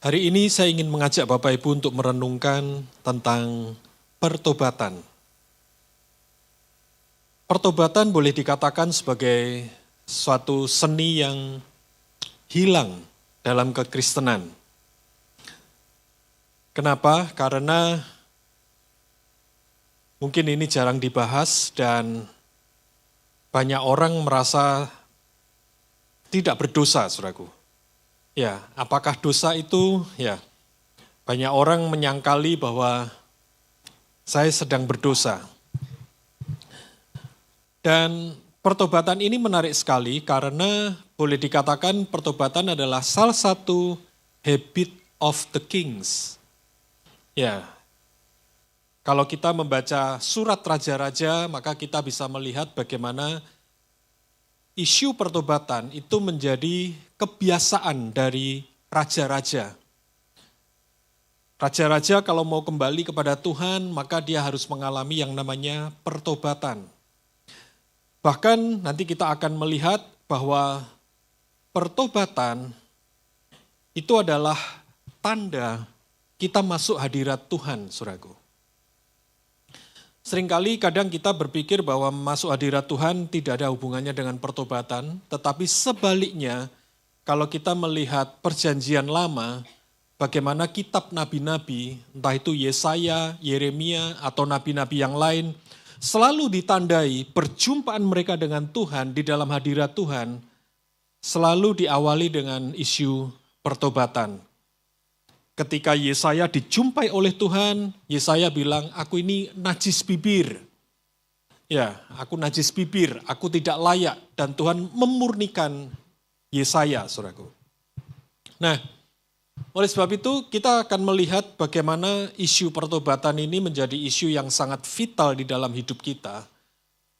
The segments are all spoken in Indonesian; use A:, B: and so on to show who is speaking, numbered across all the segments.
A: Hari ini saya ingin mengajak Bapak Ibu untuk merenungkan tentang pertobatan. Pertobatan boleh dikatakan sebagai suatu seni yang hilang dalam kekristenan. Kenapa? Karena mungkin ini jarang dibahas dan banyak orang merasa tidak berdosa, saudaraku. Ya, apakah dosa itu? Ya, banyak orang menyangkali bahwa saya sedang berdosa. Dan pertobatan ini menarik sekali karena boleh dikatakan pertobatan adalah salah satu habit of the kings. Ya, kalau kita membaca surat raja-raja, maka kita bisa melihat bagaimana isu pertobatan itu menjadi kebiasaan dari raja-raja. Raja-raja kalau mau kembali kepada Tuhan, maka dia harus mengalami yang namanya pertobatan. Bahkan nanti kita akan melihat bahwa pertobatan itu adalah tanda kita masuk hadirat Tuhan, saudaraku. Seringkali kadang kita berpikir bahwa masuk hadirat Tuhan tidak ada hubungannya dengan pertobatan, tetapi sebaliknya kalau kita melihat perjanjian lama, bagaimana kitab nabi-nabi, entah itu Yesaya, Yeremia, atau nabi-nabi yang lain, selalu ditandai perjumpaan mereka dengan Tuhan di dalam hadirat Tuhan, selalu diawali dengan isu pertobatan. Ketika Yesaya dijumpai oleh Tuhan, Yesaya bilang, aku ini najis bibir. Ya, aku najis bibir, aku tidak layak. Dan Tuhan memurnikan Yesaya, saudaraku. Nah, oleh sebab itu kita akan melihat bagaimana isu pertobatan ini menjadi isu yang sangat vital di dalam hidup kita.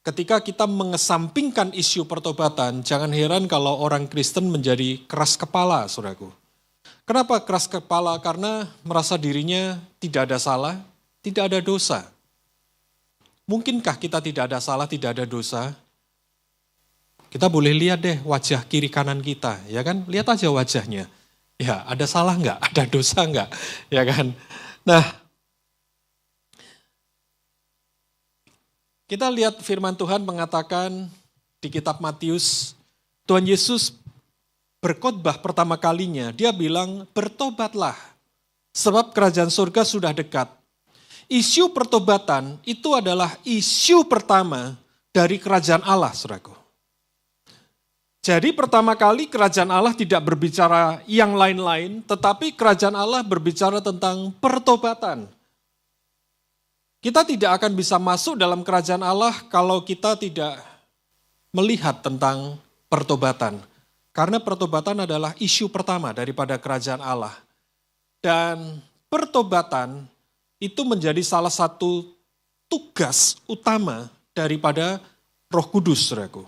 A: Ketika kita mengesampingkan isu pertobatan, jangan heran kalau orang Kristen menjadi keras kepala, saudaraku. Kenapa keras kepala? Karena merasa dirinya tidak ada salah, tidak ada dosa. Mungkinkah kita tidak ada salah, tidak ada dosa? Kita boleh lihat deh wajah kiri kanan kita, ya kan? Lihat aja wajahnya. Ya, ada salah enggak? Ada dosa enggak? Ya kan? Nah, kita lihat firman Tuhan mengatakan di kitab Matius, Tuhan Yesus berkhotbah pertama kalinya, dia bilang, bertobatlah, sebab kerajaan surga sudah dekat. Isu pertobatan itu adalah isu pertama dari kerajaan Allah, saudaraku. Jadi pertama kali kerajaan Allah tidak berbicara yang lain-lain, tetapi kerajaan Allah berbicara tentang pertobatan. Kita tidak akan bisa masuk dalam kerajaan Allah kalau kita tidak melihat tentang pertobatan. Karena pertobatan adalah isu pertama daripada kerajaan Allah. Dan pertobatan itu menjadi salah satu tugas utama daripada Roh Kudus, saudaraku.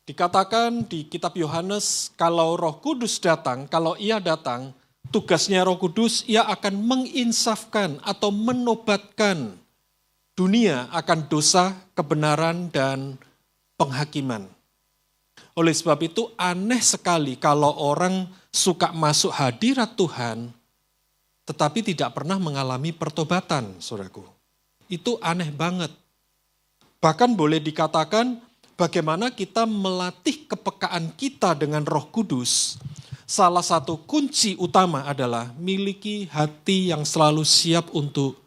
A: Dikatakan di kitab Yohanes, kalau Roh Kudus datang, kalau ia datang, tugasnya Roh Kudus, ia akan menginsafkan atau menobatkan dunia akan dosa, kebenaran, dan penghakiman. Oleh sebab itu aneh sekali kalau orang suka masuk hadirat Tuhan, tetapi tidak pernah mengalami pertobatan, saudaraku. Itu aneh banget. Bahkan boleh dikatakan bagaimana kita melatih kepekaan kita dengan Roh Kudus. Salah satu kunci utama adalah miliki hati yang selalu siap untuk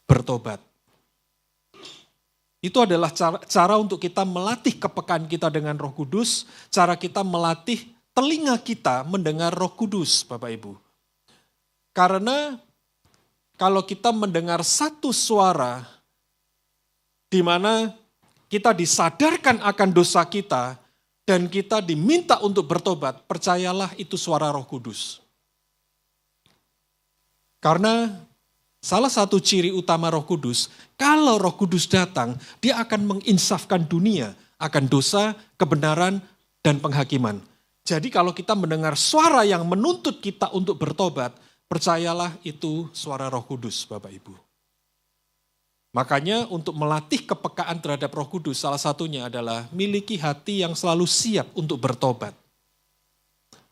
A: bertobat. Itu adalah cara untuk kita melatih kepekaan kita dengan Roh Kudus, cara kita melatih telinga kita mendengar Roh Kudus, Bapak Ibu. Karena kalau kita mendengar satu suara di mana kita disadarkan akan dosa kita dan kita diminta untuk bertobat, percayalah itu suara Roh Kudus. Karena salah satu ciri utama Roh Kudus, kalau Roh Kudus datang, dia akan menginsafkan dunia akan dosa, kebenaran, dan penghakiman. Jadi kalau kita mendengar suara yang menuntut kita untuk bertobat, percayalah itu suara Roh Kudus, Bapak Ibu. Makanya untuk melatih kepekaan terhadap Roh Kudus, salah satunya adalah miliki hati yang selalu siap untuk bertobat.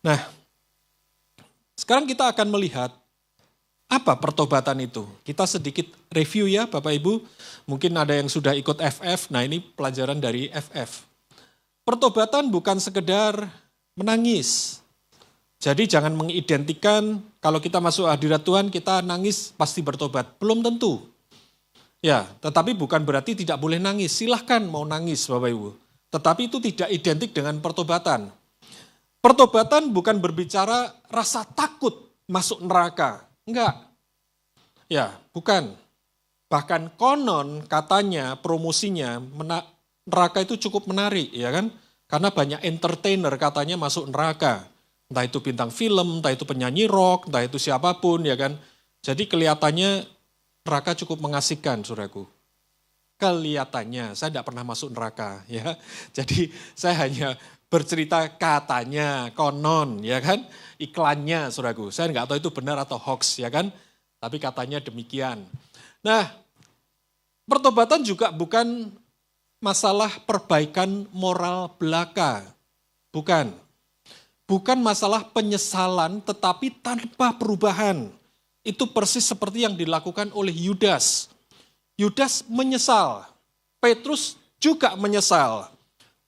A: Nah, Sekarang kita akan melihat apa pertobatan itu. Kita sedikit review ya Bapak Ibu. Mungkin ada yang sudah ikut FF, nah ini pelajaran dari FF. Pertobatan bukan sekedar menangis. Jadi jangan mengidentikan kalau kita masuk hadirat Tuhan kita nangis pasti bertobat. Belum tentu. Ya, tetapi bukan berarti tidak boleh nangis. Silahkan mau nangis Bapak Ibu. Tetapi itu tidak identik dengan pertobatan. Pertobatan bukan berbicara rasa takut masuk neraka. Enggak. Ya, bukan. Bahkan konon katanya promosinya neraka itu cukup menarik, ya kan? Karena banyak entertainer katanya masuk neraka. Entah itu bintang film, entah itu penyanyi rock, entah itu siapapun, ya kan? Jadi kelihatannya neraka cukup mengasihkan, saudaraku. Kelihatannya, saya tidak pernah masuk neraka, ya. Jadi saya hanya bercerita katanya, konon, ya kan? Iklannya, saudaraku. Saya nggak tahu itu benar atau hoax, ya kan? Tapi katanya demikian. Nah, pertobatan juga bukan masalah perbaikan moral belaka. Bukan. Bukan masalah penyesalan tetapi tanpa perubahan. Itu persis seperti yang dilakukan oleh Yudas. Yudas menyesal. Petrus juga menyesal.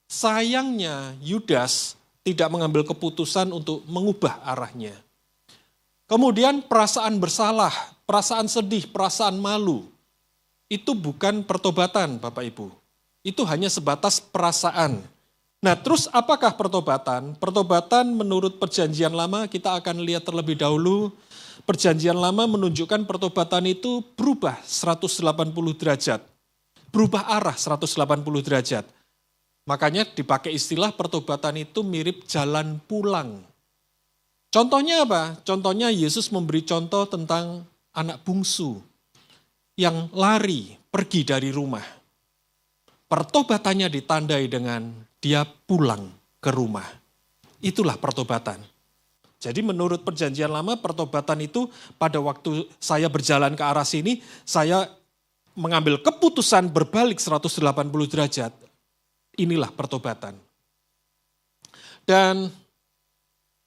A: Sayangnya Yudas tidak mengambil keputusan untuk mengubah arahnya. Kemudian perasaan bersalah, perasaan sedih, perasaan malu. Itu bukan pertobatan Bapak Ibu. Itu hanya sebatas perasaan. Nah terus apakah pertobatan? Pertobatan menurut perjanjian lama kita akan lihat terlebih dahulu. Perjanjian lama menunjukkan pertobatan itu berubah 180 derajat. Berubah arah 180 derajat. Makanya dipakai istilah pertobatan itu mirip jalan pulang. Contohnya apa? Contohnya Yesus memberi contoh tentang anak bungsu yang lari pergi dari rumah. Pertobatannya ditandai dengan dia pulang ke rumah. Itulah pertobatan. Jadi menurut perjanjian lama pertobatan itu pada waktu saya berjalan ke arah sini, saya mengambil keputusan berbalik 180 derajat. Inilah pertobatan. Dan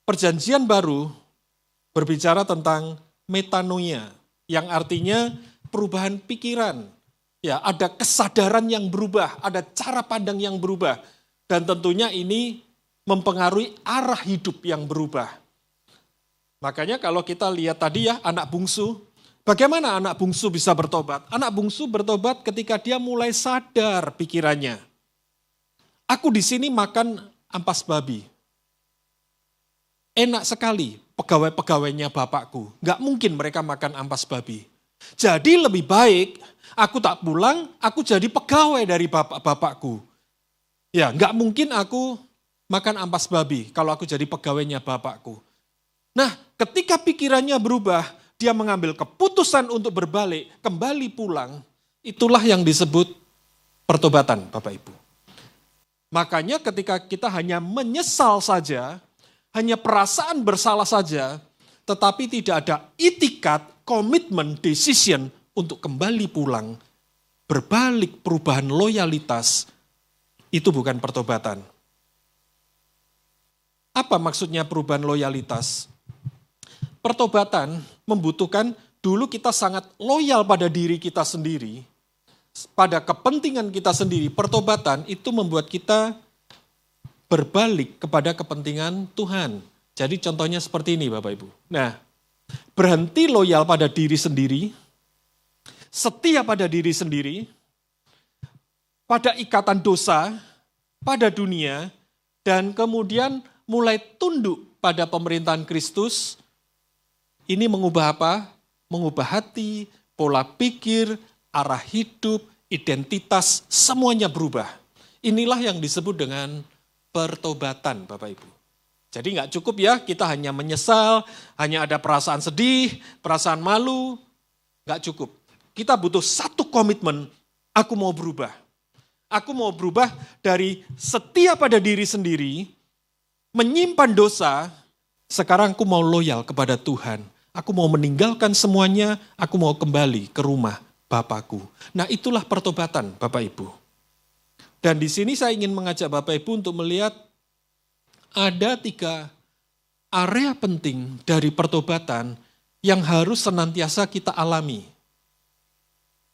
A: perjanjian baru berbicara tentang metanoia, yang artinya perubahan pikiran. Ya, ada kesadaran yang berubah, ada cara pandang yang berubah. Dan tentunya ini mempengaruhi arah hidup yang berubah. Makanya kalau kita lihat tadi ya anak bungsu, bagaimana anak bungsu bisa bertobat? Anak bungsu bertobat ketika dia mulai sadar pikirannya. Aku di sini makan ampas babi. Enak sekali pegawai-pegawainya bapakku. Nggak mungkin mereka makan ampas babi. Jadi lebih baik aku tak pulang, aku jadi pegawai dari bapak-bapakku. Ya, nggak mungkin aku makan ampas babi kalau aku jadi pegawainya bapakku. Nah, ketika pikirannya berubah, dia mengambil keputusan untuk berbalik, kembali pulang, itulah yang disebut pertobatan, Bapak Ibu. Makanya ketika kita hanya menyesal saja, hanya perasaan bersalah saja, tetapi tidak ada itikat, komitmen, decision untuk kembali pulang, berbalik perubahan loyalitas, itu bukan pertobatan. Apa maksudnya perubahan loyalitas? Pertobatan membutuhkan dulu kita sangat loyal pada diri kita sendiri, pada kepentingan kita sendiri. Pertobatan itu membuat kita berbalik kepada kepentingan Tuhan. Jadi contohnya seperti ini Bapak Ibu. Nah, berhenti loyal pada diri sendiri, setia pada diri sendiri, pada ikatan dosa, pada dunia, dan kemudian mulai tunduk pada pemerintahan Kristus. Ini mengubah apa? Mengubah hati, pola pikir, arah hidup, identitas, semuanya berubah. Inilah yang disebut dengan pertobatan Bapak Ibu. Jadi nggak cukup ya kita hanya menyesal, hanya ada perasaan sedih, perasaan malu, nggak cukup. Kita butuh satu komitmen, aku mau berubah. Aku mau berubah dari setia pada diri sendiri, menyimpan dosa, sekarang aku mau loyal kepada Tuhan. Aku mau meninggalkan semuanya, aku mau kembali ke rumah Bapakku. Nah itulah pertobatan Bapak Ibu. Dan di sini saya ingin mengajak Bapak Ibu untuk melihat ada area penting dari pertobatan yang harus senantiasa kita alami.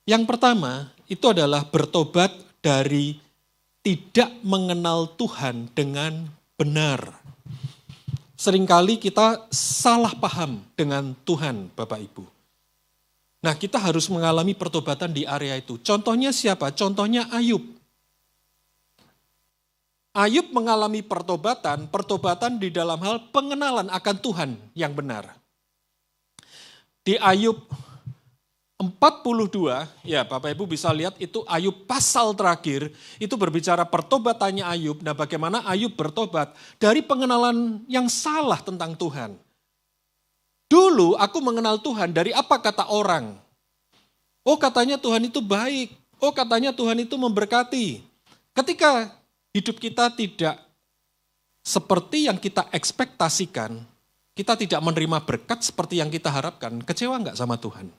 A: Yang pertama, itu adalah bertobat dari tidak mengenal Tuhan dengan benar. Seringkali kita salah paham dengan Tuhan, Bapak Ibu. Nah, kita harus mengalami pertobatan di area itu. Contohnya siapa? Contohnya Ayub. Ayub mengalami pertobatan di dalam hal pengenalan akan Tuhan yang benar. Di Ayub 42, ya Bapak Ibu bisa lihat itu Ayub pasal terakhir, itu berbicara pertobatannya Ayub. Nah, bagaimana Ayub bertobat dari pengenalan yang salah tentang Tuhan. Dulu aku mengenal Tuhan dari apa kata orang. Oh, katanya Tuhan itu baik. Oh, katanya Tuhan itu memberkati. Ketika hidup kita tidak seperti yang kita ekspektasikan, kita tidak menerima berkat seperti yang kita harapkan, kecewa nggak sama Tuhan?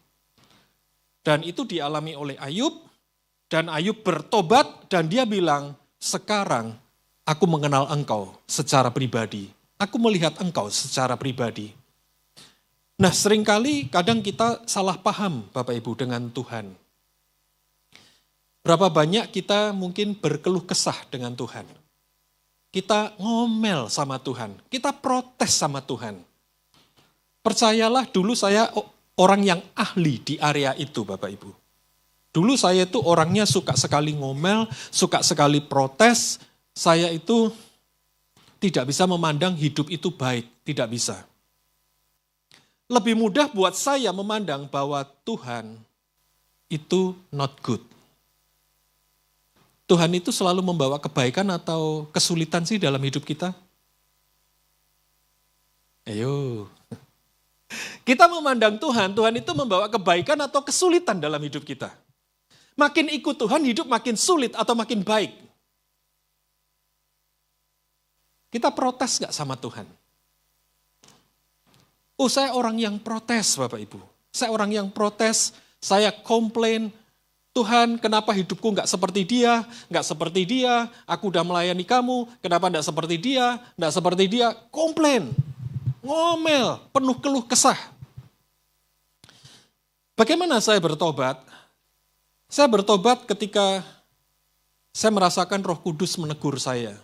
A: Dan itu dialami oleh Ayub, dan Ayub bertobat dan dia bilang, sekarang aku mengenal engkau secara pribadi. Aku melihat engkau secara pribadi. Nah, seringkali kadang kita salah paham Bapak Ibu dengan Tuhan. Berapa banyak kita mungkin berkeluh kesah dengan Tuhan. Kita ngomel sama Tuhan, kita protes sama Tuhan. Percayalah, dulu saya orang yang ahli di area itu Bapak Ibu. Dulu saya itu orangnya suka sekali ngomel, suka sekali protes. Saya itu tidak bisa memandang hidup itu baik, tidak bisa. Lebih mudah buat saya memandang bahwa Tuhan itu not good. Tuhan itu selalu membawa kebaikan atau kesulitan sih dalam hidup kita? Ayo. Kita memandang Tuhan, Tuhan itu membawa kebaikan atau kesulitan dalam hidup kita. Makin ikut Tuhan, hidup makin sulit atau makin baik. Kita protes gak sama Tuhan? Oh, saya orang yang protes Bapak Ibu. Saya orang yang protes, saya komplain, Tuhan kenapa hidupku gak seperti dia, aku udah melayani kamu, kenapa gak seperti dia, komplain, ngomel, penuh keluh kesah. Bagaimana saya bertobat? Saya bertobat ketika saya merasakan Roh Kudus menegur saya.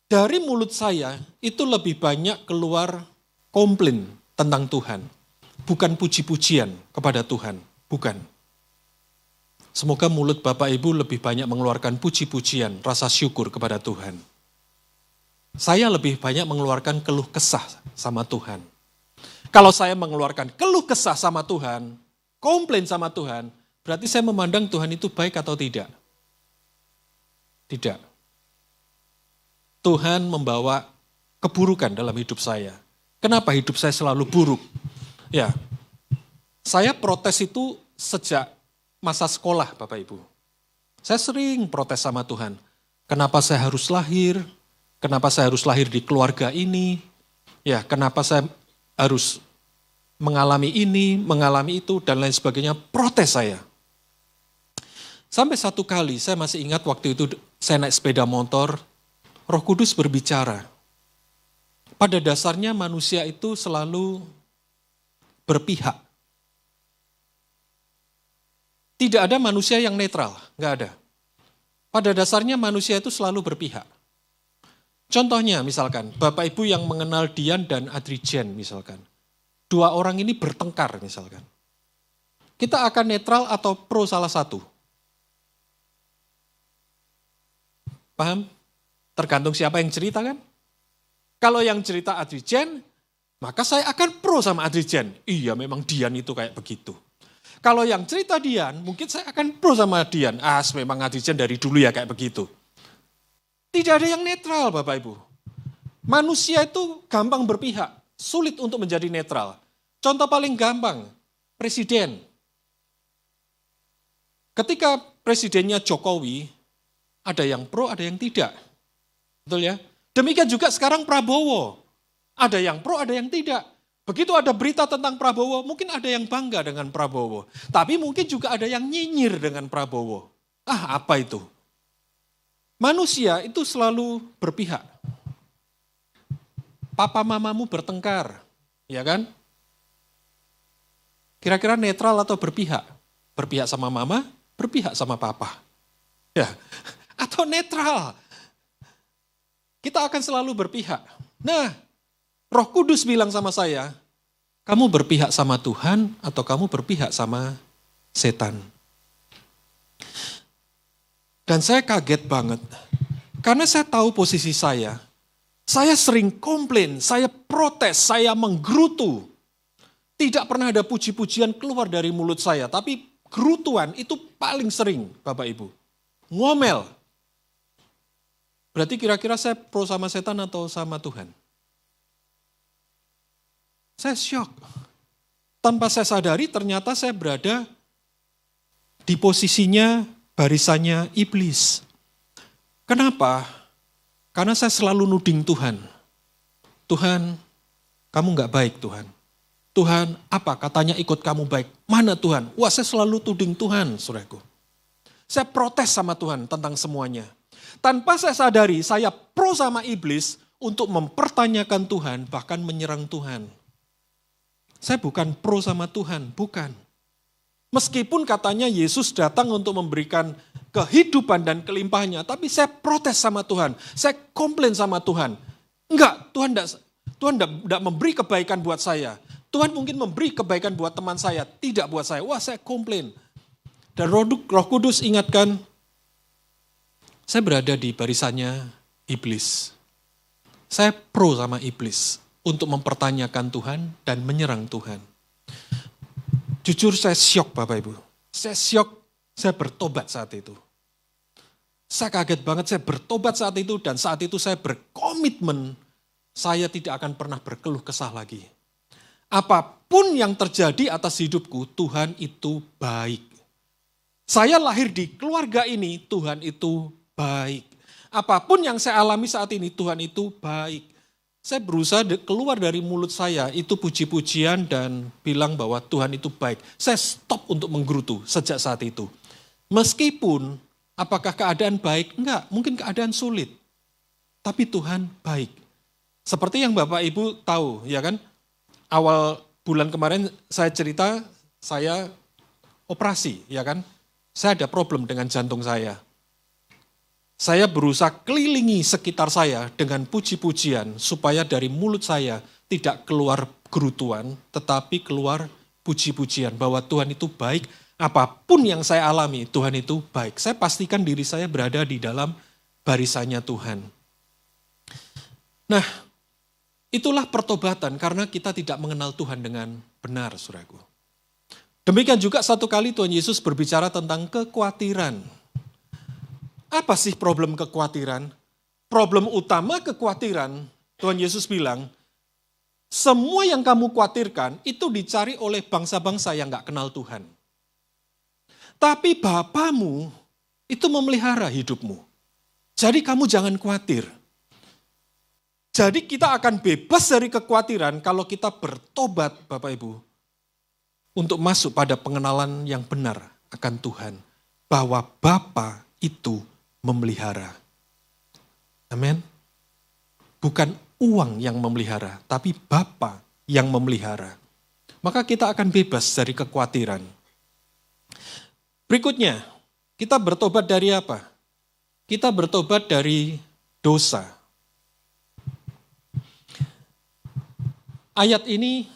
A: Dari mulut saya itu lebih banyak keluar komplain tentang Tuhan. Bukan puji-pujian kepada Tuhan, bukan. Semoga mulut Bapak Ibu lebih banyak mengeluarkan puji-pujian, rasa syukur kepada Tuhan. Saya lebih banyak mengeluarkan keluh kesah sama Tuhan. Kalau saya mengeluarkan keluh kesah sama Tuhan, komplain sama Tuhan, berarti saya memandang Tuhan itu baik atau tidak? Tidak. Tuhan membawa keburukan dalam hidup saya. Kenapa hidup saya selalu buruk? Ya, saya protes itu sejak masa sekolah Bapak Ibu. Saya sering protes sama Tuhan. Kenapa saya harus lahir? Kenapa saya harus lahir di keluarga ini? Ya, kenapa saya harus mengalami ini, mengalami itu, dan lain sebagainya. Protes saya. Sampai satu kali, saya masih ingat waktu itu saya naik sepeda motor, Roh Kudus berbicara. Pada dasarnya manusia itu selalu berpihak. Tidak ada manusia yang netral, nggak ada. Pada dasarnya manusia itu selalu berpihak. Contohnya misalkan, Bapak Ibu yang mengenal Dian dan Adrijen misalkan. Dua orang ini bertengkar misalkan. Kita akan netral atau pro salah satu? Paham? Tergantung siapa yang cerita kan? Kalau yang cerita Adrijen, maka saya akan pro sama Adrijen. Iya memang Dian itu kayak begitu. Kalau yang cerita Dian, mungkin saya akan pro sama Dian. Memang Adrijen dari dulu ya kayak begitu. Tidak ada yang netral Bapak Ibu. Manusia itu gampang berpihak, sulit untuk menjadi netral. Contoh paling gampang, presiden. Ketika presidennya Jokowi, ada yang pro, ada yang tidak. Betul ya? Demikian juga sekarang Prabowo. Ada yang pro, ada yang tidak. Begitu ada berita tentang Prabowo, mungkin ada yang bangga dengan Prabowo. Tapi mungkin juga ada yang nyinyir dengan Prabowo. Apa itu? Manusia itu selalu berpihak. papa mamamu bertengkar, ya kan? Kira-kira netral atau berpihak? Berpihak sama mama, berpihak sama papa. Ya, atau netral. Kita akan selalu berpihak. Nah, Roh Kudus bilang sama saya, kamu berpihak sama Tuhan atau kamu berpihak sama setan? Dan saya kaget banget, karena saya tahu posisi saya. Saya sering komplain, saya protes, saya menggerutu. Tidak pernah ada puji-pujian keluar dari mulut saya, tapi gerutuan itu paling sering, Bapak Ibu. Ngomel. Berarti kira-kira saya pro sama setan atau sama Tuhan? Saya syok. Tanpa saya sadari ternyata saya berada di posisinya barisannya iblis. Kenapa? Karena saya selalu nuding Tuhan. Tuhan, kamu gak baik Tuhan. Tuhan, apa katanya ikut kamu baik? Mana Tuhan? Wah, saya selalu tuding Tuhan, saudaraku. Saya protes sama Tuhan tentang semuanya. Tanpa saya sadari, saya pro sama iblis untuk mempertanyakan Tuhan, bahkan menyerang Tuhan. Saya bukan pro sama Tuhan, bukan. Meskipun katanya Yesus datang untuk memberikan kehidupan dan kelimpahannya, tapi saya protes sama Tuhan. Saya komplain sama Tuhan. Enggak, Tuhan tidak memberi kebaikan buat saya. Tuhan mungkin memberi kebaikan buat teman saya, tidak buat saya. Wah, saya komplain. Dan Roh Kudus ingatkan, saya berada di barisannya iblis. Saya pro sama iblis untuk mempertanyakan Tuhan dan menyerang Tuhan. Jujur saya syok Bapak Ibu. Saya syok, saya bertobat saat itu. Saya kaget banget, saya bertobat saat itu dan saat itu saya berkomitmen saya tidak akan pernah berkeluh kesah lagi. Apapun yang terjadi atas hidupku, Tuhan itu baik. Saya lahir di keluarga ini, Tuhan itu baik. Apapun yang saya alami saat ini, Tuhan itu baik. Saya berusaha keluar dari mulut saya, itu puji-pujian dan bilang bahwa Tuhan itu baik. Saya stop untuk menggerutu sejak saat itu. Meskipun, apakah keadaan baik? Enggak, mungkin keadaan sulit. Tapi Tuhan baik. Seperti yang Bapak Ibu tahu, ya kan? Awal bulan kemarin saya cerita, saya operasi, ya kan? Saya ada problem dengan jantung saya. Saya berusaha kelilingi sekitar saya dengan puji-pujian supaya dari mulut saya tidak keluar gerutuan, tetapi keluar puji-pujian bahwa Tuhan itu baik. Apapun yang saya alami, Tuhan itu baik. Saya pastikan diri saya berada di dalam barisannya Tuhan. Nah, itulah pertobatan karena kita tidak mengenal Tuhan dengan benar, saudaraku. Demikian juga satu kali Tuhan Yesus berbicara tentang kekhawatiran. Apa sih problem kekhawatiran? Problem utama kekhawatiran, Tuhan Yesus bilang, semua yang kamu khawatirkan itu dicari oleh bangsa-bangsa yang gak kenal Tuhan. Tapi Bapamu itu memelihara hidupmu. Jadi kamu jangan khawatir. Jadi kita akan bebas dari kekhawatiran kalau kita bertobat, Bapak Ibu, untuk masuk pada pengenalan yang benar akan Tuhan. Bahwa Bapa itu memelihara. Amin. Bukan uang yang memelihara, tapi Bapa yang memelihara. Maka kita akan bebas dari kekhawatiran. Berikutnya, kita bertobat dari apa? Kita bertobat dari dosa. Ayat ini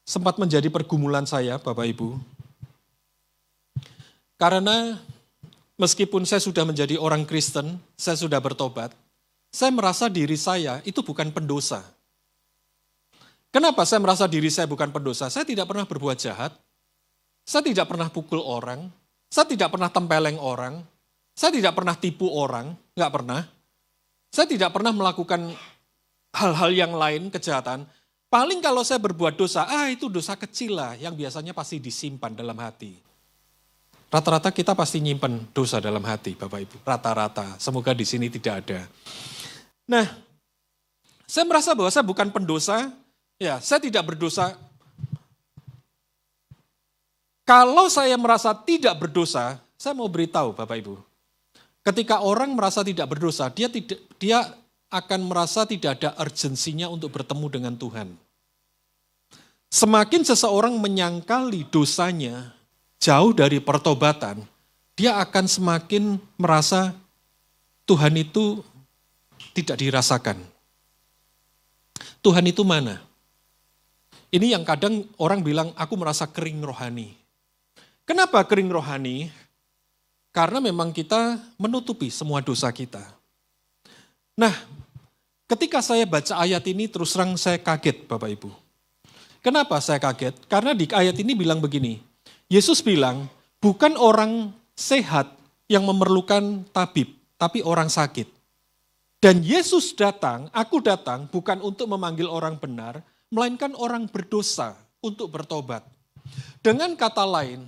A: sempat menjadi pergumulan saya, Bapak Ibu. Karena meskipun saya sudah menjadi orang Kristen, saya sudah bertobat, saya merasa diri saya itu bukan pendosa. Kenapa saya merasa diri saya bukan pendosa? Saya tidak pernah berbuat jahat, saya tidak pernah pukul orang, saya tidak pernah tempeleng orang, saya tidak pernah tipu orang, nggak pernah. Saya tidak pernah melakukan hal-hal yang lain, kejahatan. Paling kalau saya berbuat dosa, itu dosa kecil lah yang biasanya pasti disimpan dalam hati. Rata-rata kita pasti nyimpen dosa dalam hati, Bapak Ibu. Rata-rata, semoga di sini tidak ada. Nah, saya merasa bahwa saya bukan pendosa, ya saya tidak berdosa. Kalau saya merasa tidak berdosa, saya mau beritahu Bapak Ibu. Ketika orang merasa tidak berdosa, dia akan merasa tidak ada urgensinya untuk bertemu dengan Tuhan. Semakin seseorang menyangkali dosanya jauh dari pertobatan, dia akan semakin merasa Tuhan itu tidak dirasakan. Tuhan itu mana? Ini yang kadang orang bilang, aku merasa kering rohani. Kenapa kering rohani? Karena memang kita menutupi semua dosa kita. Nah, ketika saya baca ayat ini terus terang saya kaget Bapak Ibu. Kenapa saya kaget? Karena di ayat ini bilang begini, Yesus bilang, bukan orang sehat yang memerlukan tabib, tapi orang sakit. Dan Yesus datang, aku datang bukan untuk memanggil orang benar, melainkan orang berdosa untuk bertobat. Dengan kata lain,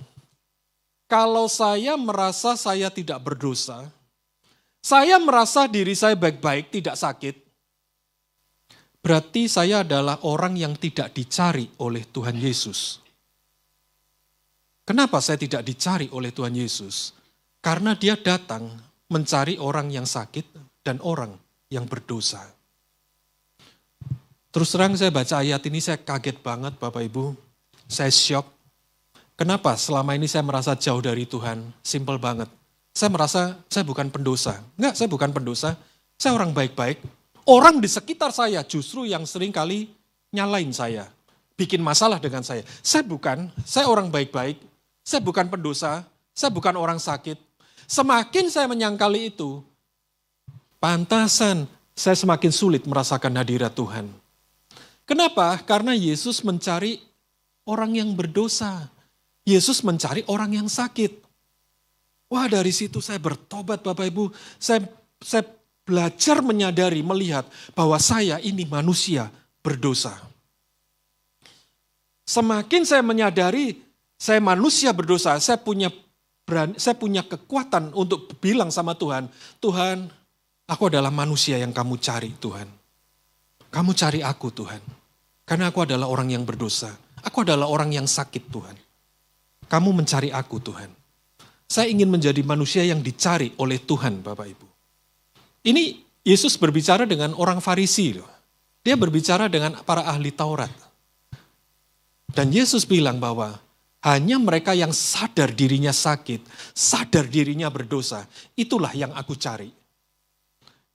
A: kalau saya merasa saya tidak berdosa, saya merasa diri saya baik-baik, tidak sakit, berarti saya adalah orang yang tidak dicari oleh Tuhan Yesus. Kenapa saya tidak dicari oleh Tuhan Yesus? Karena dia datang mencari orang yang sakit dan orang yang berdosa. Terus terang saya baca ayat ini saya kaget banget Bapak Ibu. Saya syok. Kenapa selama ini saya merasa jauh dari Tuhan? Simple banget. Saya merasa saya bukan pendosa. Enggak, saya bukan pendosa. Saya orang baik-baik. Orang di sekitar saya justru yang sering kali nyalain saya. Bikin masalah dengan saya. Saya orang baik-baik. Saya bukan pendosa. Saya bukan orang sakit. Semakin saya menyangkali itu, pantasan saya semakin sulit merasakan hadirat Tuhan. Kenapa? Karena Yesus mencari orang yang berdosa. Yesus mencari orang yang sakit. Wah, dari situ saya bertobat Bapak Ibu. Saya belajar menyadari, melihat bahwa saya ini manusia berdosa. Semakin saya menyadari saya manusia berdosa, saya punya kekuatan untuk bilang sama Tuhan, Tuhan, aku adalah manusia yang kamu cari Tuhan. Kamu cari aku Tuhan. Karena aku adalah orang yang berdosa. Aku adalah orang yang sakit Tuhan. Kamu mencari aku Tuhan. Saya ingin menjadi manusia yang dicari oleh Tuhan Bapak Ibu. Ini Yesus berbicara dengan orang Farisi loh. Dia berbicara dengan para ahli Taurat. Dan Yesus bilang bahwa hanya mereka yang sadar dirinya sakit, sadar dirinya berdosa, itulah yang aku cari.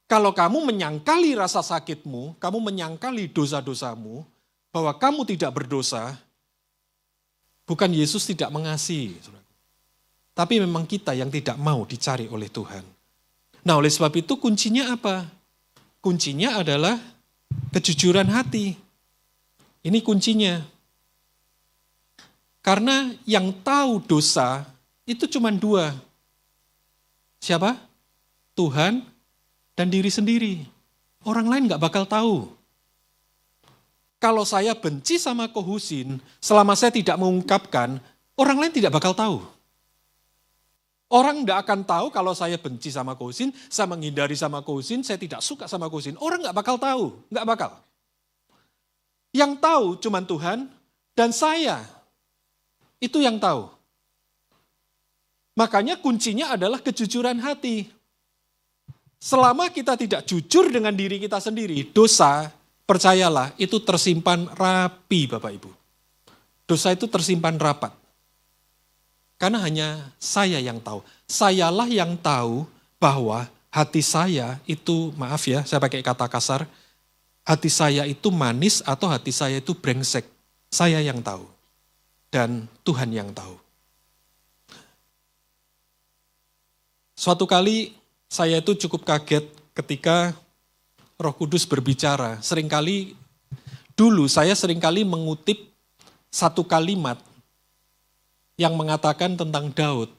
A: Kalau kamu menyangkali rasa sakitmu, kamu menyangkali dosa-dosamu, bahwa kamu tidak berdosa, bukan Yesus tidak mengasihi. Tapi memang kita yang tidak mau dicari oleh Tuhan. Nah, oleh sebab itu kuncinya apa? Kuncinya adalah kejujuran hati. Ini kuncinya. Karena yang tahu dosa itu cuma dua. Siapa? Tuhan dan diri sendiri. Orang lain gak bakal tahu. Kalau saya benci sama Kohusin, selama saya tidak mengungkapkan, orang lain tidak bakal tahu. Orang tidak akan tahu kalau saya benci sama Kohusin, saya menghindari sama Kohusin, saya tidak suka sama Kohusin. Orang gak bakal tahu, gak bakal. Yang tahu cuma Tuhan dan saya. Itu yang tahu. Makanya kuncinya adalah kejujuran hati. Selama kita tidak jujur dengan diri kita sendiri, dosa, percayalah, itu tersimpan rapi Bapak Ibu. Dosa itu tersimpan rapat. Karena hanya saya yang tahu. Sayalah yang tahu bahwa hati saya itu, maaf ya, saya pakai kata kasar, hati saya itu manis atau hati saya itu brengsek. Saya yang tahu. Dan Tuhan yang tahu. Suatu kali saya itu cukup kaget ketika Roh Kudus berbicara. Saya seringkali mengutip satu kalimat yang mengatakan tentang Daud.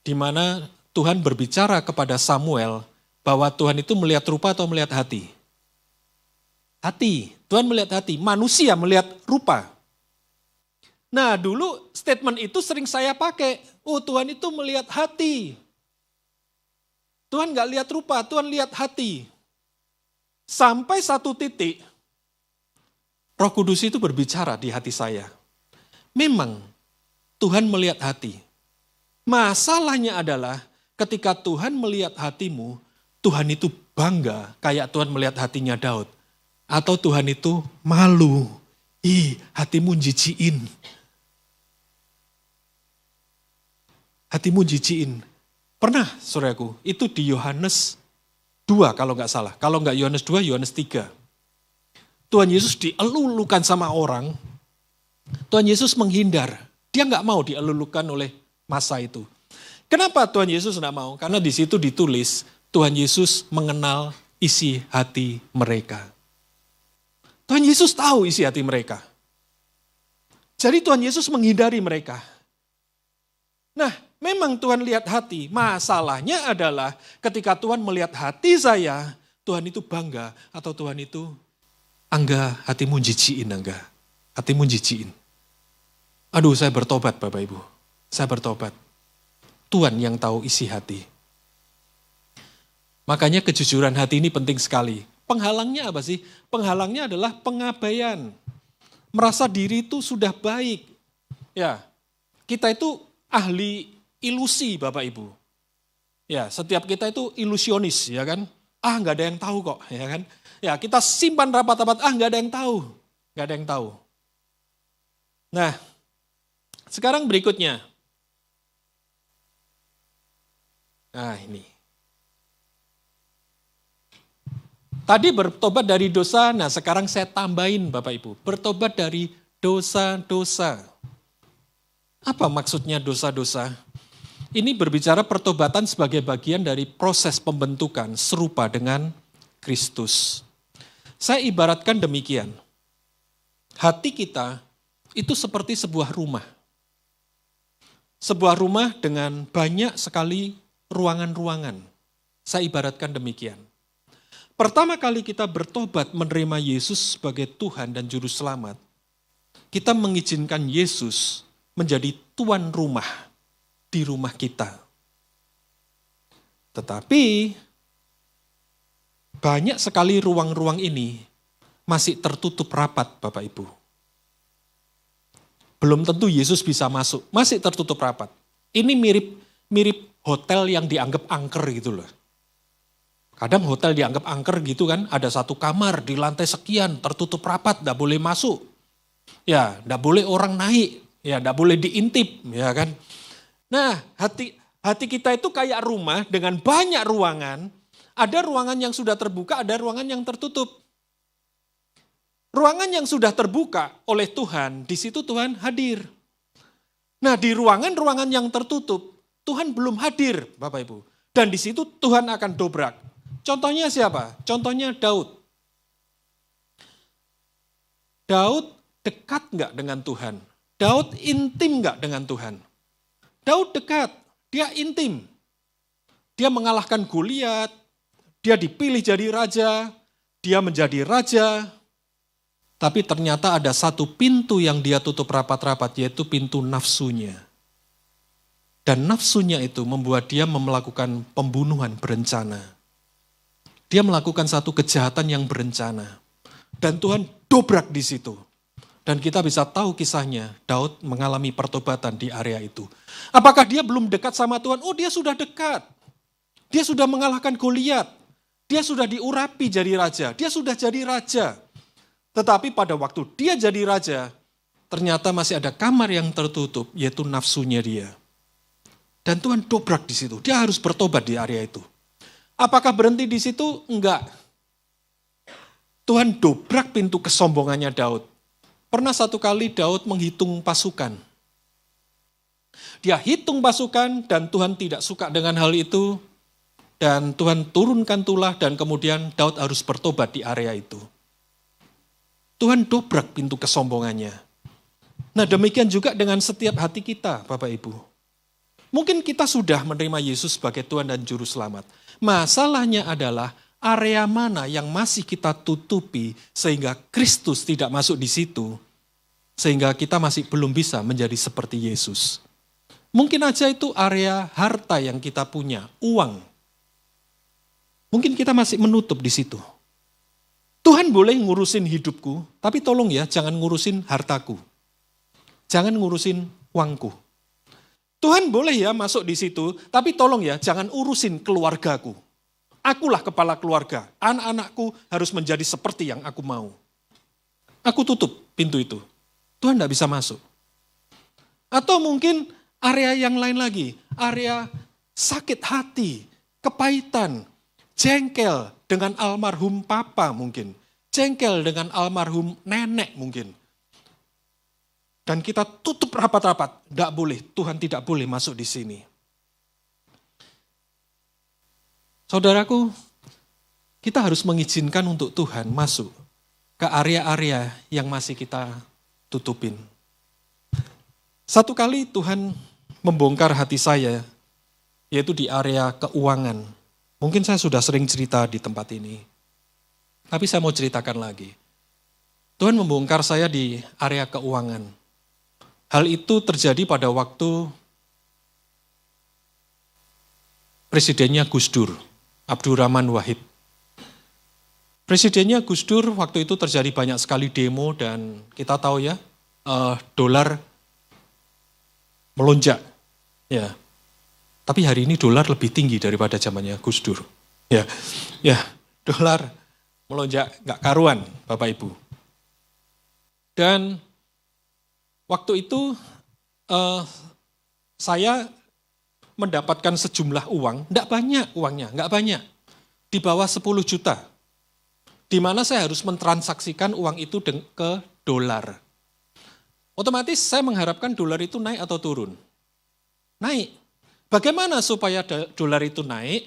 A: Di mana Tuhan berbicara kepada Samuel bahwa Tuhan itu melihat rupa atau melihat hati. Hati, Tuhan melihat hati, manusia melihat rupa. Nah dulu statement itu sering saya pakai, oh Tuhan itu melihat hati. Tuhan gak lihat rupa, Tuhan lihat hati. Sampai satu titik, Roh Kudus itu berbicara di hati saya. Memang Tuhan melihat hati. Masalahnya adalah ketika Tuhan melihat hatimu, Tuhan itu bangga kayak Tuhan melihat hatinya Daud? Atau Tuhan itu malu? Hatimu jijiin. Hatimu jijiin. Pernah, saudaraku, itu di Yohanes 2 kalau nggak salah. Kalau nggak Yohanes 2, Yohanes 3. Tuhan Yesus dielulukan sama orang. Tuhan Yesus menghindar. Dia nggak mau dielulukan oleh masa itu. Kenapa Tuhan Yesus nggak mau? Karena di situ ditulis, Tuhan Yesus mengenal isi hati mereka. Tuhan Yesus tahu isi hati mereka. Jadi Tuhan Yesus menghindari mereka. Nah, memang Tuhan lihat hati. Masalahnya adalah ketika Tuhan melihat hati saya, Tuhan itu bangga atau Tuhan itu angga, hatimu jijiin angga. Hatimu jijiin. Aduh, saya bertobat Bapak Ibu. Saya bertobat. Tuhan yang tahu isi hati. Makanya kejujuran hati ini penting sekali. Penghalangnya apa sih? Penghalangnya adalah pengabaian. Merasa diri itu sudah baik. Ya, kita itu ahli ilusi Bapak Ibu. Ya, setiap kita itu ilusionis, ya kan? Nggak ada yang tahu kok, ya kan? Ya, kita simpan rapat-rapat, nggak ada yang tahu. Nggak ada yang tahu. Nah, sekarang berikutnya. Nah, ini. Tadi bertobat dari dosa, nah sekarang saya tambahin Bapak Ibu. Bertobat dari dosa-dosa. Apa maksudnya dosa-dosa? Ini berbicara pertobatan sebagai bagian dari proses pembentukan serupa dengan Kristus. Saya ibaratkan demikian. Hati kita itu seperti sebuah rumah. Sebuah rumah dengan banyak sekali ruangan-ruangan. Saya ibaratkan demikian. Pertama kali kita bertobat menerima Yesus sebagai Tuhan dan Juru Selamat, kita mengizinkan Yesus menjadi tuan rumah di rumah kita. Tetapi banyak sekali ruang-ruang ini masih tertutup rapat Bapak Ibu. Belum tentu Yesus bisa masuk, masih tertutup rapat. Ini mirip hotel yang dianggap angker gitu loh. Kadang hotel dianggap angker gitu kan, ada satu kamar di lantai sekian, tertutup rapat, tidak boleh masuk. Ya, tidak boleh orang naik, ya tidak boleh diintip, ya kan. Nah, hati kita itu kayak rumah dengan banyak ruangan, ada ruangan yang sudah terbuka, ada ruangan yang tertutup. Ruangan yang sudah terbuka oleh Tuhan, di situ Tuhan hadir. Nah, di ruangan-ruangan yang tertutup, Tuhan belum hadir, Bapak Ibu. Dan di situ Tuhan akan dobrak. Contohnya siapa? Contohnya Daud. Daud dekat nggak dengan Tuhan? Daud intim nggak dengan Tuhan? Daud dekat, dia intim. Dia mengalahkan Goliat, dia dipilih jadi raja, dia menjadi raja. Tapi ternyata ada satu pintu yang dia tutup rapat-rapat, yaitu pintu nafsunya. Dan nafsunya itu membuat dia melakukan pembunuhan berencana. Dia melakukan satu kejahatan yang berencana. Dan Tuhan dobrak di situ. Dan kita bisa tahu kisahnya, Daud mengalami pertobatan di area itu. Apakah dia belum dekat sama Tuhan? Oh, dia sudah dekat. Dia sudah mengalahkan Goliat. Dia sudah diurapi jadi raja. Dia sudah jadi raja. Tetapi pada waktu dia jadi raja, ternyata masih ada kamar yang tertutup, yaitu nafsunya dia. Dan Tuhan dobrak di situ. Dia harus bertobat di area itu. Apakah berhenti di situ? Enggak. Tuhan dobrak pintu kesombongannya Daud. Pernah satu kali Daud menghitung pasukan. Dia hitung pasukan dan Tuhan tidak suka dengan hal itu. Dan Tuhan turunkan tulah dan kemudian Daud harus bertobat di area itu. Tuhan dobrak pintu kesombongannya. Nah, demikian juga dengan setiap hati kita, Bapak Ibu. Mungkin kita sudah menerima Yesus sebagai Tuhan dan Juru Selamat. Masalahnya adalah area mana yang masih kita tutupi sehingga Kristus tidak masuk di situ. Sehingga kita masih belum bisa menjadi seperti Yesus. Mungkin aja itu area harta yang kita punya, uang. Mungkin kita masih menutup di situ. Tuhan boleh ngurusin hidupku, tapi tolong ya jangan ngurusin hartaku. Jangan ngurusin uangku. Tuhan boleh ya masuk di situ, tapi tolong ya jangan urusin keluargaku. Akulah kepala keluarga. Anak-anakku harus menjadi seperti yang aku mau. Aku tutup pintu itu. Tuhan tidak bisa masuk. Atau mungkin area yang lain lagi. Area sakit hati, kepahitan, jengkel dengan almarhum papa mungkin. Jengkel dengan almarhum nenek mungkin. Dan kita tutup rapat-rapat. Tidak boleh, Tuhan tidak boleh masuk di sini. Saudaraku, kita harus mengizinkan untuk Tuhan masuk ke area-area yang masih kita tutupin. Satu kali Tuhan membongkar hati saya, yaitu di area keuangan. Mungkin saya sudah sering cerita di tempat ini, tapi saya mau ceritakan lagi. Tuhan membongkar saya di area keuangan. Hal itu terjadi pada waktu presidennya Gus Dur, Abdurrahman Wahid. Presidennya Gus Dur waktu itu terjadi banyak sekali demo dan kita tahu ya, dolar melonjak. Ya. Tapi hari ini dolar lebih tinggi daripada zamannya Gus Dur. Ya, dolar melonjak nggak karuan, Bapak Ibu. Dan waktu itu saya mendapatkan sejumlah uang, enggak banyak uangnya, enggak banyak. Di bawah 10 juta. Di mana saya harus mentransaksikan uang itu ke dolar. Otomatis saya mengharapkan dolar itu naik atau turun. Naik. Bagaimana supaya dolar itu naik?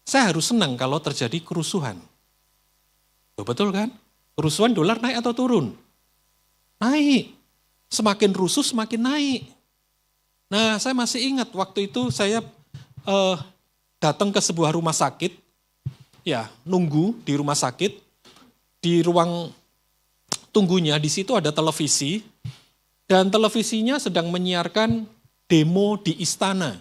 A: Saya harus senang kalau terjadi kerusuhan. Betul kan? Kerusuhan dolar naik atau turun? Naik. Semakin rusuh semakin naik. Nah, saya masih ingat waktu itu saya datang ke sebuah rumah sakit, ya nunggu di rumah sakit, di ruang tunggunya di situ ada televisi, dan televisinya sedang menyiarkan demo di istana,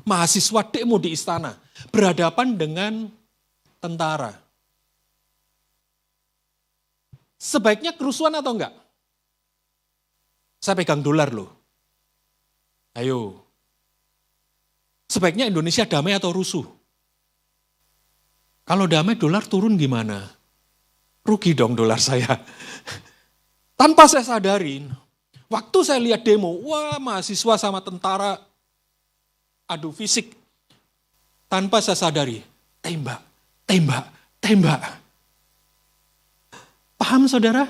A: mahasiswa demo di istana, berhadapan dengan tentara. Sebaiknya kerusuhan atau enggak? Saya pegang dolar loh. Ayo, sebaiknya Indonesia damai atau rusuh? Kalau damai dolar turun gimana? Rugi dong dolar saya. Tanpa saya sadarin, waktu saya lihat demo, wah mahasiswa sama tentara adu fisik. Tanpa saya sadari, tembak, tembak, tembak. Paham saudara?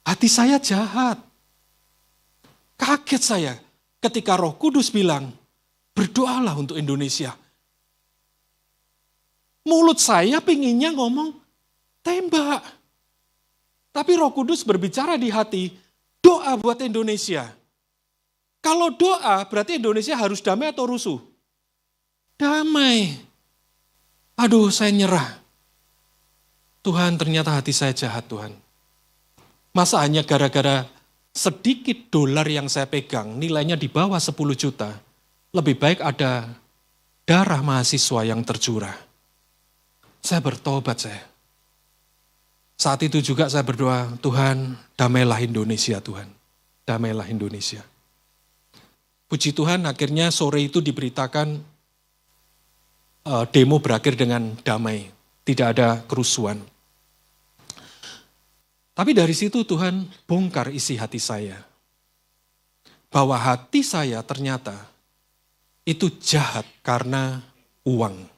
A: Hati saya jahat. Kaget saya ketika Roh Kudus bilang, berdoalah untuk Indonesia. Mulut saya pinginnya ngomong, tembak. Tapi Roh Kudus berbicara di hati, doa buat Indonesia. Kalau doa, berarti Indonesia harus damai atau rusuh? Damai. Aduh, saya nyerah. Tuhan, ternyata hati saya jahat, Tuhan. Masa hanya gara-gara sedikit dolar yang saya pegang, nilainya di bawah 10 juta, lebih baik ada darah mahasiswa yang tercurah. Saya bertobat saya. Saat itu juga saya berdoa, Tuhan damailah Indonesia Tuhan. Damailah Indonesia. Puji Tuhan akhirnya sore itu diberitakan demo berakhir dengan damai. Tidak ada kerusuhan. Tapi dari situ Tuhan bongkar isi hati saya. Bahwa hati saya ternyata itu jahat karena uang.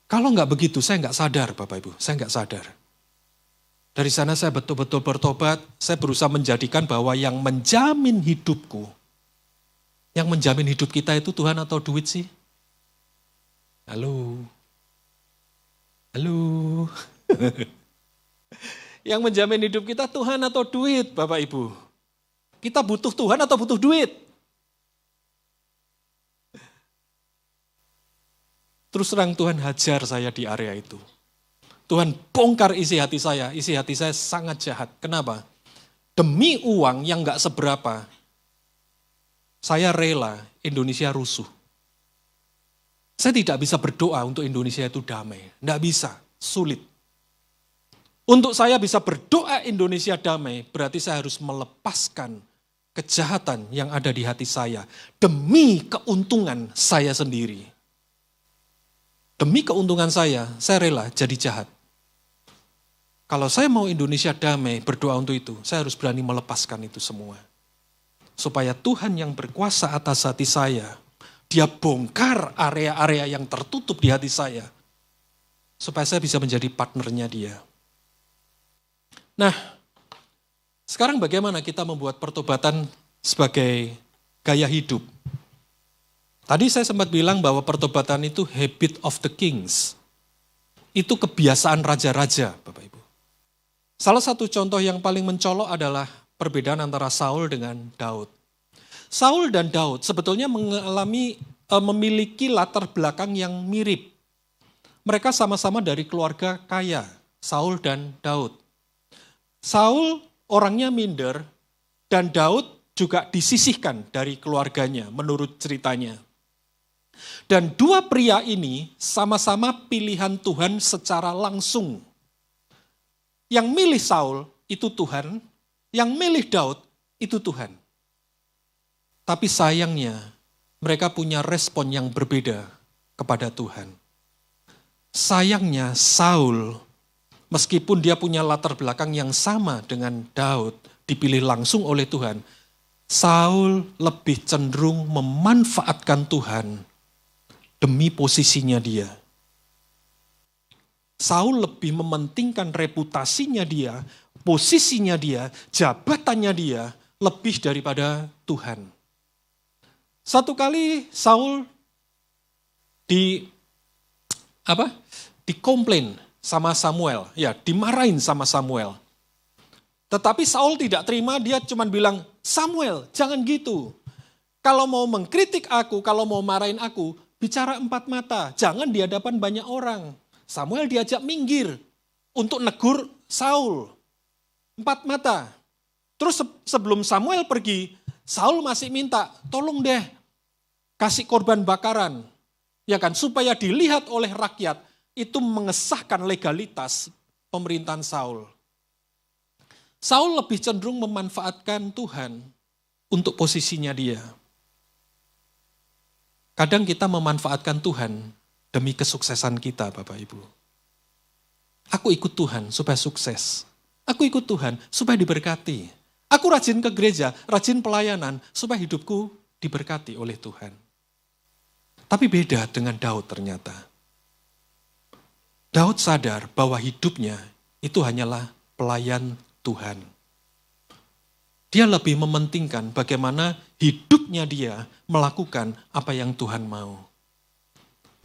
A: Kalau enggak begitu saya enggak sadar Bapak Ibu, saya enggak sadar. Dari sana saya betul-betul bertobat, saya berusaha menjadikan bahwa yang menjamin hidupku, yang menjamin hidup kita itu Tuhan atau duit sih? Halo? Halo? Yang menjamin hidup kita Tuhan atau duit, Bapak Ibu? Kita butuh Tuhan atau butuh duit? Terus terang Tuhan hajar saya di area itu. Tuhan bongkar isi hati saya sangat jahat. Kenapa? Demi uang yang gak seberapa, saya rela Indonesia rusuh. Saya tidak bisa berdoa untuk Indonesia itu damai. Tidak bisa, sulit. Untuk saya bisa berdoa Indonesia damai, berarti saya harus melepaskan kejahatan yang ada di hati saya demi keuntungan saya sendiri. Demi keuntungan saya rela jadi jahat. Kalau saya mau Indonesia damai, berdoa untuk itu, saya harus berani melepaskan itu semua. Supaya Tuhan yang berkuasa atas hati saya, dia bongkar area-area yang tertutup di hati saya. Supaya saya bisa menjadi partnernya dia. Nah, sekarang bagaimana kita membuat pertobatan sebagai gaya hidup? Tadi saya sempat bilang bahwa pertobatan itu habit of the kings. Itu kebiasaan raja-raja, Bapak Ibu. Salah satu contoh yang paling mencolok adalah perbedaan antara Saul dengan Daud. Saul dan Daud sebetulnya memiliki latar belakang yang mirip. Mereka sama-sama dari keluarga kaya, Saul dan Daud. Saul orangnya minder dan Daud juga disisihkan dari keluarganya menurut ceritanya. Dan dua pria ini sama-sama pilihan Tuhan secara langsung. Yang milih Saul itu Tuhan, yang milih Daud itu Tuhan. Tapi sayangnya mereka punya respon yang berbeda kepada Tuhan. Sayangnya Saul, meskipun dia punya latar belakang yang sama dengan Daud, dipilih langsung oleh Tuhan, Saul lebih cenderung memanfaatkan Tuhan demi posisinya dia. Saul lebih mementingkan reputasinya dia, posisinya dia, jabatannya dia, lebih daripada Tuhan. Satu kali Saul dikomplain sama Samuel, dimarahin sama Samuel. Tetapi Saul tidak terima, dia cuma bilang, Samuel jangan gitu. Kalau mau mengkritik aku, kalau mau marahin aku, bicara empat mata, jangan di hadapan banyak orang. Samuel diajak minggir untuk negur Saul. Empat mata. Terus sebelum Samuel pergi, Saul masih minta, tolong deh kasih korban bakaran. Ya kan, supaya dilihat oleh rakyat, itu mengesahkan legalitas pemerintahan Saul. Saul lebih cenderung memanfaatkan Tuhan untuk posisinya dia. Kadang kita memanfaatkan Tuhan demi kesuksesan kita, Bapak Ibu. Aku ikut Tuhan supaya sukses. Aku ikut Tuhan supaya diberkati. Aku rajin ke gereja, rajin pelayanan, supaya hidupku diberkati oleh Tuhan. Tapi beda dengan Daud ternyata. Daud sadar bahwa hidupnya itu hanyalah pelayan Tuhan. Dia lebih mementingkan bagaimana hidupnya dia melakukan apa yang Tuhan mau.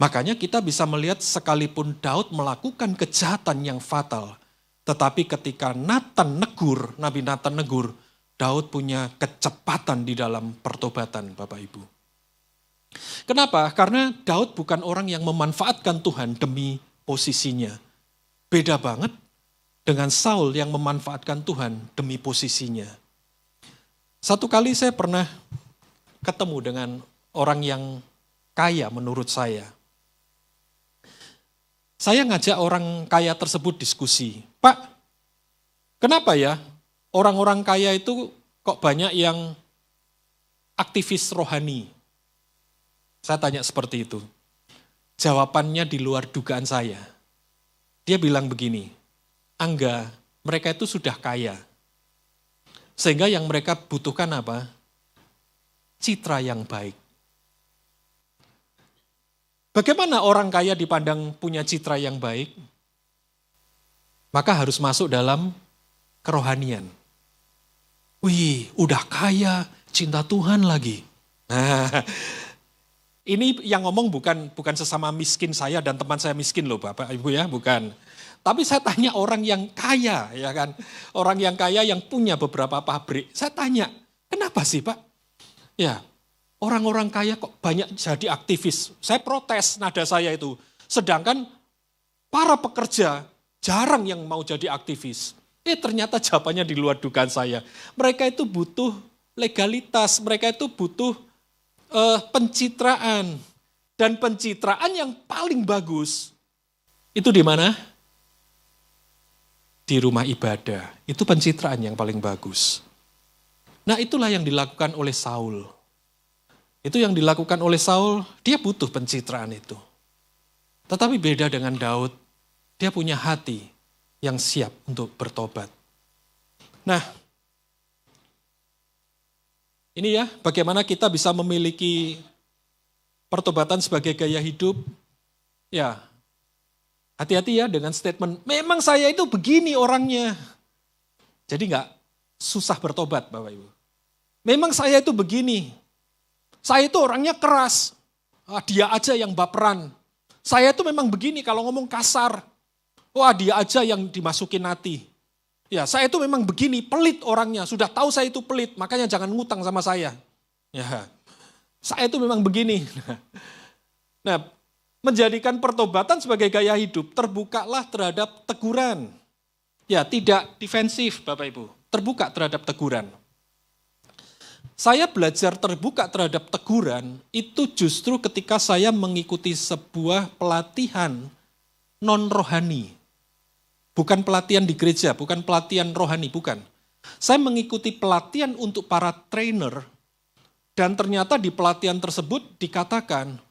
A: Makanya kita bisa melihat sekalipun Daud melakukan kejahatan yang fatal, tetapi ketika Nabi Nathan negur, Daud punya kecepatan di dalam pertobatan, Bapak Ibu. Kenapa? Karena Daud bukan orang yang memanfaatkan Tuhan demi posisinya. Beda banget dengan Saul yang memanfaatkan Tuhan demi posisinya. Satu kali saya pernah ketemu dengan orang yang kaya menurut saya. Saya ngajak orang kaya tersebut diskusi. Pak, kenapa ya orang-orang kaya itu kok banyak yang aktivis rohani? Saya tanya seperti itu. Jawabannya di luar dugaan saya. Dia bilang begini, Angga, mereka itu sudah kaya. Sehingga yang mereka butuhkan apa? Citra yang baik. Bagaimana orang kaya dipandang punya citra yang baik? Maka harus masuk dalam kerohanian. Wih, udah kaya, cinta Tuhan lagi. Nah, ini yang ngomong bukan sesama miskin saya dan teman saya miskin loh Bapak Ibu ya, bukan. Tapi saya tanya orang yang kaya, ya kan? Orang yang kaya yang punya beberapa pabrik. Saya tanya, kenapa sih Pak? Ya, orang-orang kaya kok banyak jadi aktivis. Saya protes nada saya itu. Sedangkan para pekerja jarang yang mau jadi aktivis. Ternyata jawabannya di luar dugaan saya. Mereka itu butuh legalitas, mereka itu butuh pencitraan. Dan pencitraan yang paling bagus, itu di mana? Di rumah ibadah. Itu pencitraan yang paling bagus. Nah itulah yang dilakukan oleh Saul. Itu yang dilakukan oleh Saul, dia butuh pencitraan itu. Tetapi beda dengan Daud, dia punya hati yang siap untuk bertobat. Nah, ini ya bagaimana kita bisa memiliki pertobatan sebagai gaya hidup. Ya, hati-hati ya dengan statement, memang saya itu begini orangnya. Jadi enggak susah bertobat Bapak Ibu. Memang saya itu begini, saya itu orangnya keras, dia aja yang baperan. Saya itu memang begini kalau ngomong kasar, wah dia aja yang dimasukin hati. Ya saya itu memang begini, pelit orangnya, sudah tahu saya itu pelit, makanya jangan ngutang sama saya. Ya, saya itu memang begini. Nah, menjadikan pertobatan sebagai gaya hidup, terbukalah terhadap teguran. Ya, tidak defensif Bapak Ibu, terbuka terhadap teguran. Saya belajar terbuka terhadap teguran itu justru ketika saya mengikuti sebuah pelatihan non-rohani. Bukan pelatihan di gereja, bukan pelatihan rohani, bukan. Saya mengikuti pelatihan untuk para trainer dan ternyata di pelatihan tersebut dikatakan,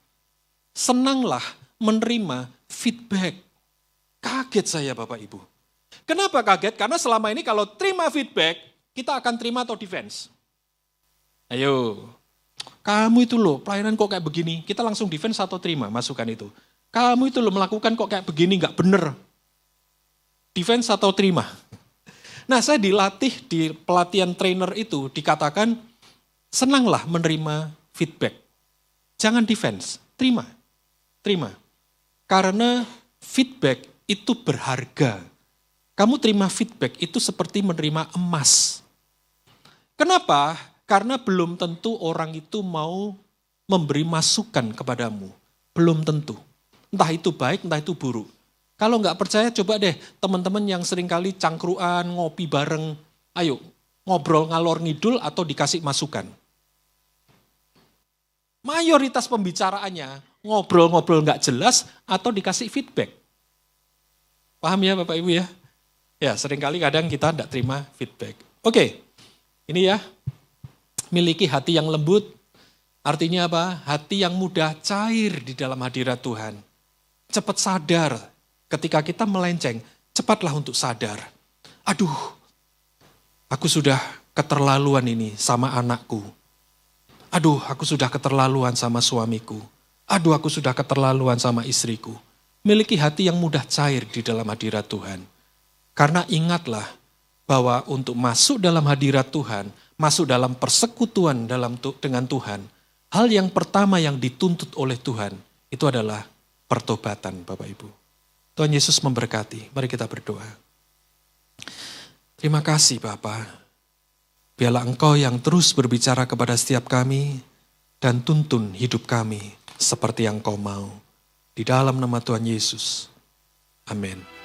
A: senanglah menerima feedback. Kaget saya Bapak Ibu. Kenapa kaget? Karena selama ini kalau terima feedback, kita akan terima atau defense. Ayo, kamu itu loh pelayanan kok kayak begini, kita langsung defense atau terima masukan itu. Kamu itu loh melakukan kok kayak begini, gak bener. Defense atau terima. Nah saya dilatih di pelatihan trainer itu dikatakan, senanglah menerima feedback. Jangan defense, terima. Terima. Karena feedback itu berharga. Kamu terima feedback itu seperti menerima emas. Kenapa? Karena belum tentu orang itu mau memberi masukan kepadamu. Belum tentu. Entah itu baik, entah itu buruk. Kalau nggak percaya, coba deh teman-teman yang seringkali cangkruan, ngopi bareng. Ayo, ngobrol ngalor ngidul atau dikasih masukan. Mayoritas pembicaraannya, ngobrol-ngobrol nggak jelas atau dikasih feedback. Paham ya Bapak Ibu ya? Ya, seringkali kadang kita nggak terima feedback. Oke, ini ya. Miliki hati yang lembut, artinya apa? Hati yang mudah cair di dalam hadirat Tuhan. Cepat sadar, ketika kita melenceng, cepatlah untuk sadar. Aduh, aku sudah keterlaluan ini sama anakku. Aduh, aku sudah keterlaluan sama suamiku. Aduh, aku sudah keterlaluan sama istriku. Miliki hati yang mudah cair di dalam hadirat Tuhan. Karena ingatlah bahwa untuk masuk dalam hadirat Tuhan, masuk dalam persekutuan dengan Tuhan, hal yang pertama yang dituntut oleh Tuhan, itu adalah pertobatan Bapak Ibu. Tuhan Yesus memberkati, mari kita berdoa. Terima kasih Bapa, biarlah Engkau yang terus berbicara kepada setiap kami, dan tuntun hidup kami seperti yang Kau mau. Di dalam nama Tuhan Yesus, amin.